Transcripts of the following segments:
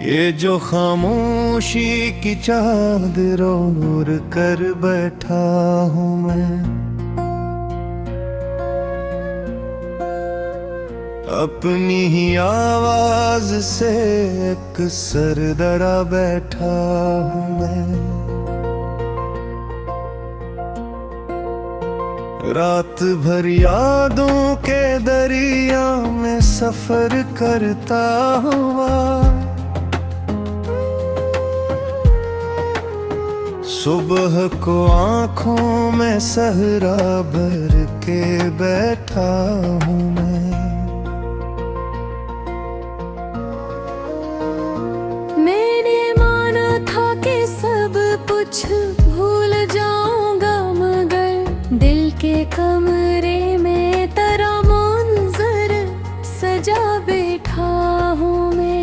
ये जो खामोशी की चादर ओढ़ कर बैठा हूँ मैं, अपनी ही आवाज से अक्सर डरा बैठा हूँ मैं। रात भर यादों के दरिया में सफर करता हुआ, सुबह को आँखों में सहरा भर के बैठा हूँ मैं। मैंने माना था कि सब कुछ भूल जाऊंगा, मगर दिल के कमरे में तेरा मंजर सजा बैठा हूँ मैं।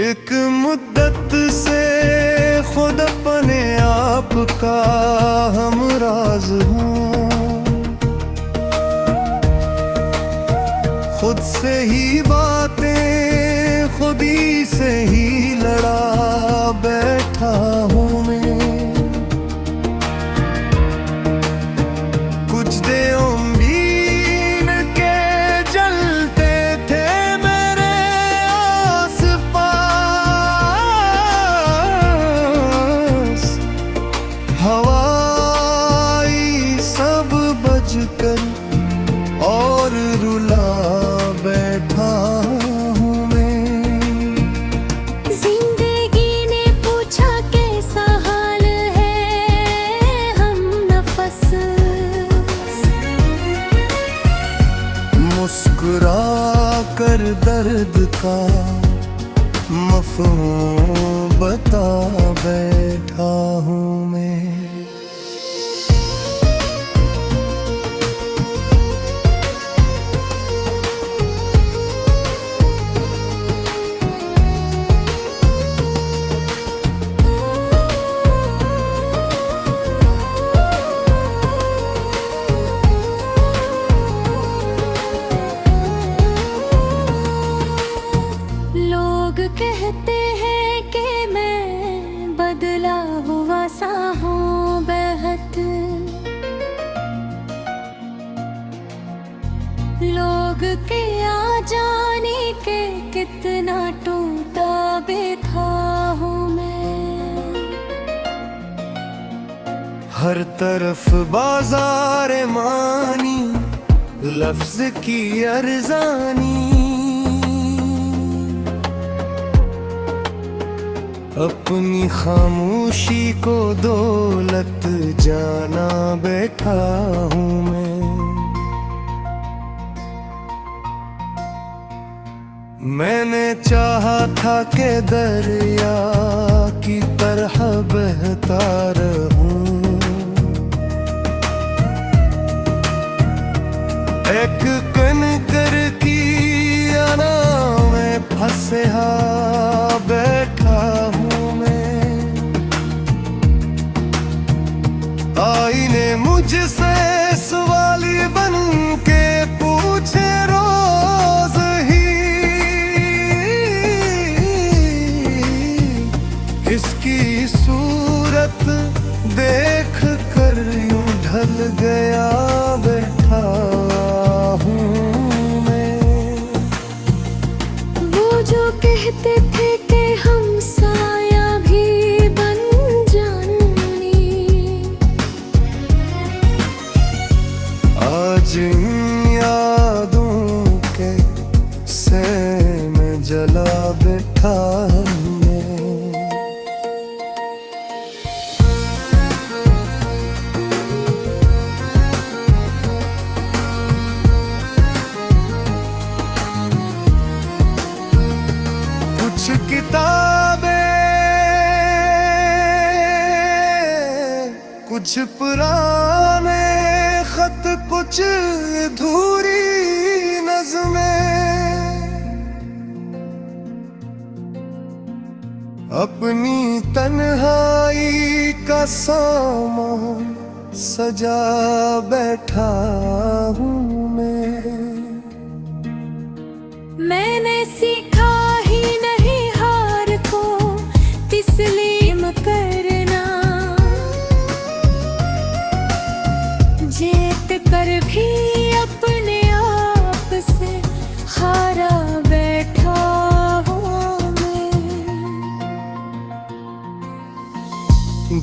एक मुद्दत से खुद अपने आप का हमराज हूँ, खुद से ही बातें खुद ही से ही लड़ा बैठा हूँ मैं। कुछ दे उम्मीद के जलते थे मेरे आस पास, हवाई सब बजकर और रुला बैठा हूँ मैं। जिंदगी ने पूछा कैसा हाल है हम नफस, मुस्कुरा कर दर्द का मफ़हूम बता बैठा हूँ मैं। लोग कहते हैं कि मैं बदला हुआ सा हूँ बेहद, लोग के आ जाने के कितना टूटा बिथा हूँ मैं। हर तरफ बाजार मानी, लफ्ज की अरजानी, अपनी खामोशी को दौलत जाना बैठा हूँ मैं। मैंने चाहा था कि दरिया की तरह बहता रहूं, एक कनकर की अना में फंसे बैठा हूँ मैं। आईने मुझसे सवाल बन के पूछे रोज ही, इसकी सूरत देख कर यूं ढल गया बैठा हूँ मैं। वो जो कहते थे कि हम साया भी बन जाएंगे, आज इन यादों के सैं में जला बैठा हूँ मैं। कुछ किताबें, कुछ पुराने खत, कुछ अधूरी नज़में, अपनी तन्हाई का सामान सजा बैठा हूँ मैं। मैंने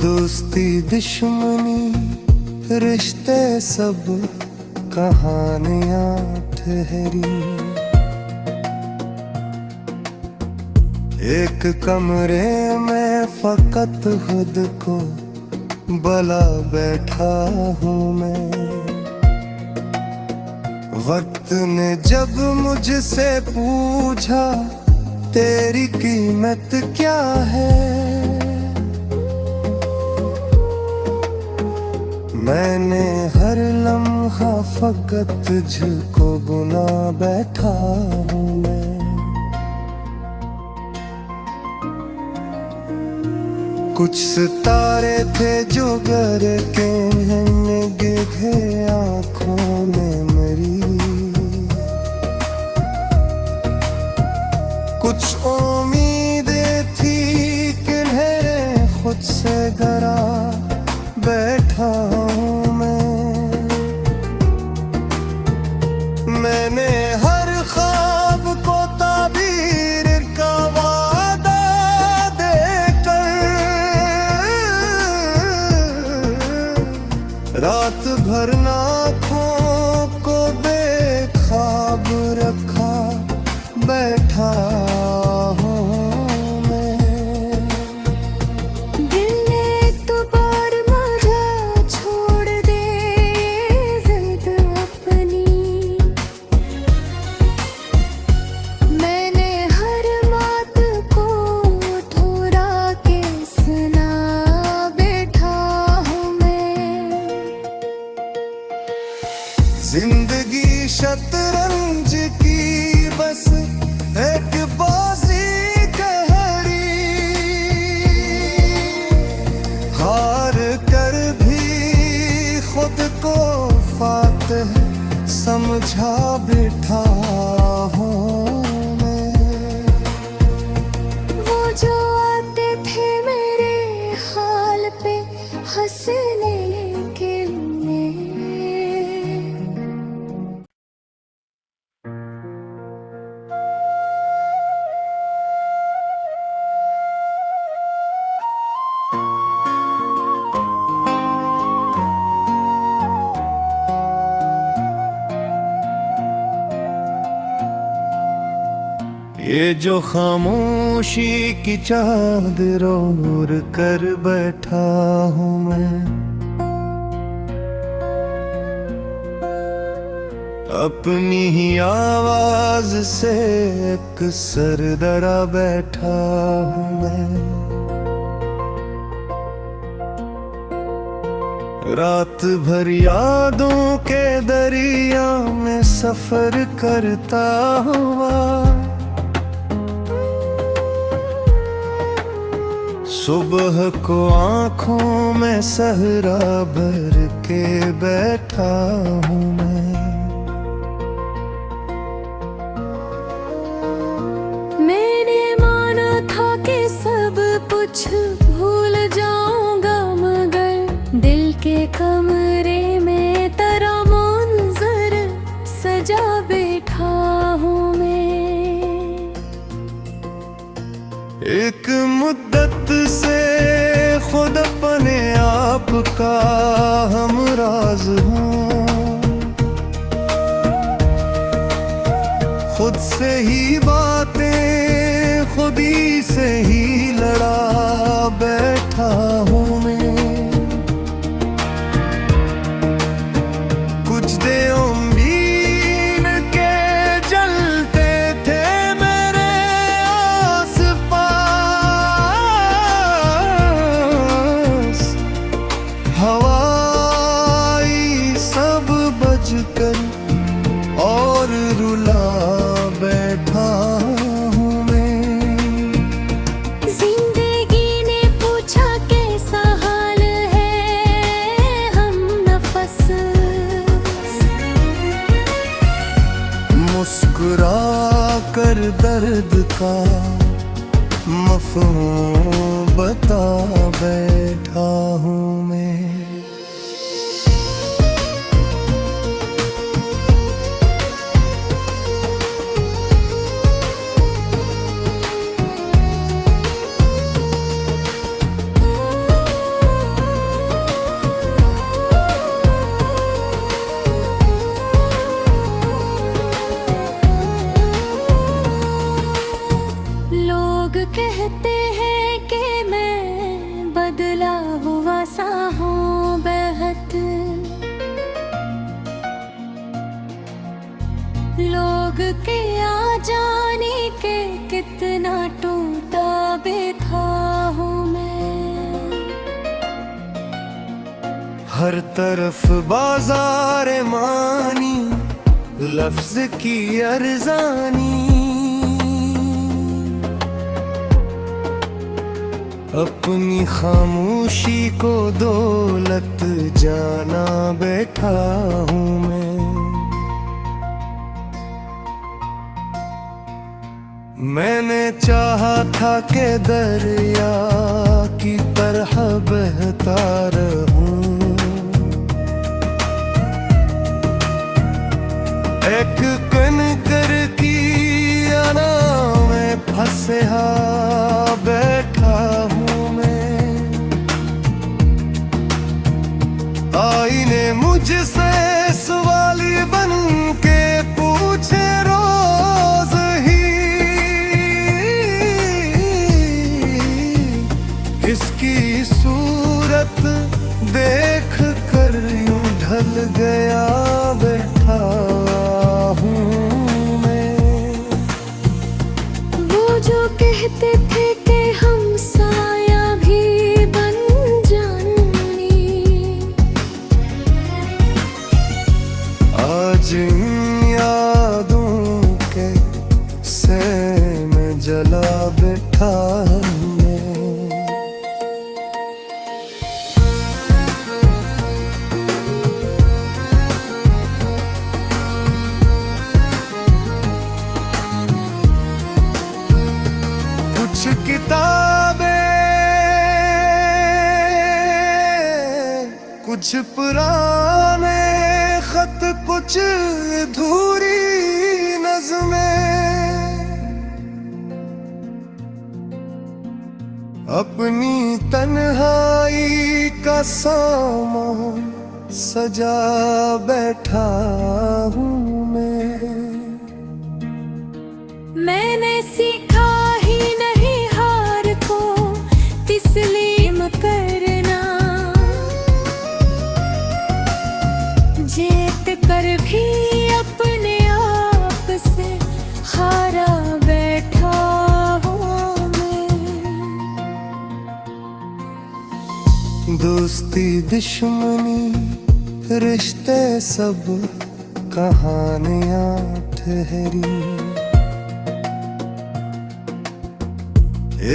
दोस्ती दुश्मनी रिश्ते सब कहानियां ठहरी। एक कमरे में फकत खुद को बला बैठा हूँ मैं। वक्त ने जब मुझसे पूछा तेरी कीमत क्या है, मैंने हर लम्हा फकत तुझको गुना बैठा हूँ मैं। कुछ सितारे थे जो गर के निगे आँखों में मेरी, कुछ उम्मीदें थी किन्हें खुद से गरा बैठा हूँ मैं। मैंने हर ख्वाब को ताबीर का वादा देकर रात भर आँखों को बेख्वाब रखा बैठा हूँ। जिंदगी शतरंज की बस एक बाजी कहरी, हार कर भी खुद को फातिह समझा बैठा हूँ मैं। वो जो आते थे मेरे हाल पे हंसने के लिए, ये जो खामोशी की चादर ओढ़ कर बैठा हूँ मैं, अपनी ही आवाज से एक सर दरा बैठा हूँ मैं। रात भर यादों के दरिया में सफर करता हुआ, सुबह को आँखों में सहरा भर के बैठा हूँ मैं। मैंने माना था कि सब कुछ भूल जाऊंगा, मगर दिल के कमरे में तेरा मंजर सजा बैठा हूँ मैं। एक मुद्दत से खुद अपने आप का हमराज हूँ, खुद से ही बातें खुद ही से ही लड़ा बैठा हूँ मैं। कुछ दे उम्मीद के जलते थे मेरे हवाई सब बज कर और रुला बैठा हूँ मैं। जिंदगी ने पूछा कैसा हाल है हम नफस, मुस्कुरा कर दर्द का मफ़हूम बता बैठा हूँ मैं। लोग के आ जाने के कितना टूटा बिखा हूँ मैं। हर तरफ बाजार मानी, लफ्ज की अरजानी, अपनी खामोशी को दौलत जाना बैठा हूँ मैं। मैंने चाहा था कि दरिया की तरह बहता रहूं, एक कनकर की अना में फंसे बैठा हूँ मैं। आईने मुझसे सवाल बन के पूछे रोज ही, इसकी सूरत देख कर यूं ढल गया बैठा हूँ मैं। वो जो कहते थे कि हम साया भी बन जाएंगे, आज इन यादों के से में जला बैठा हूँ मैं। कुछ किताबें, कुछ पुराने खत, कुछ अधूरी नज़में, अपनी तन्हाई का सामान सजा बैठा हूँ मैं। मैंने सीखा ही नहीं हार को तस्लीम करना, जीत कर भी अपने आप से हारा बैठा हूँ मैं। दोस्ती दुश्मनी रिश्ते सब कहानियाँ ठहरी,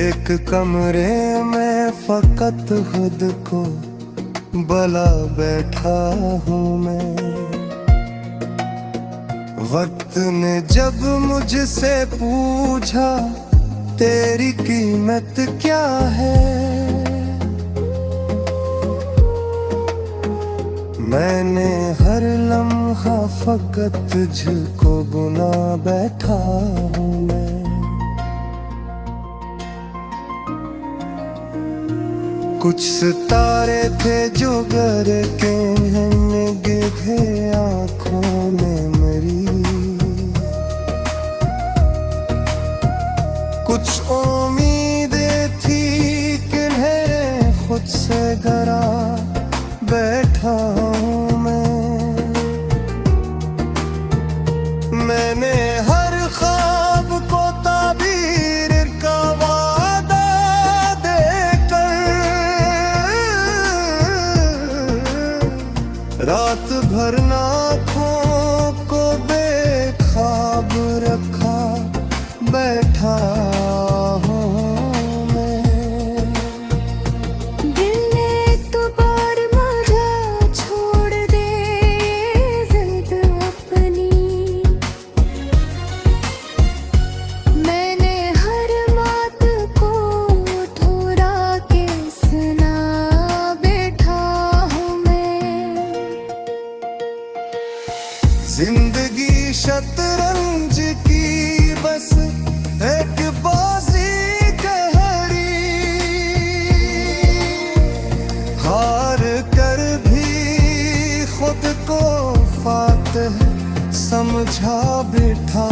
एक कमरे में फकत खुद को बला बैठा हूँ मैं। वक्त ने जब मुझसे पूछा तेरी कीमत क्या है, मैंने हर लम्हा फकत तुझको गुना बैठा हूँ मैं। कुछ सितारे थे जो गर के हैं निगे आँखों में मेरी, कुछ उम्मीदें थी किन्हें खुद से गरा बैठा हूँ मैं। मैंने हर ख्वाब को ताबीर का वादा देकर रात भर आँखों को बेख्वाब रखा बैठा हूँ मैं। दिल ने तो बार मजा छोड़ दे जिद अपनी, मैंने हर बात को ठुकरा के सुना बैठा हूँ मैं। जिंदगी शतरंज की बस एक बाजी कहरी, हार कर भी खुद को फातिह समझा बैठा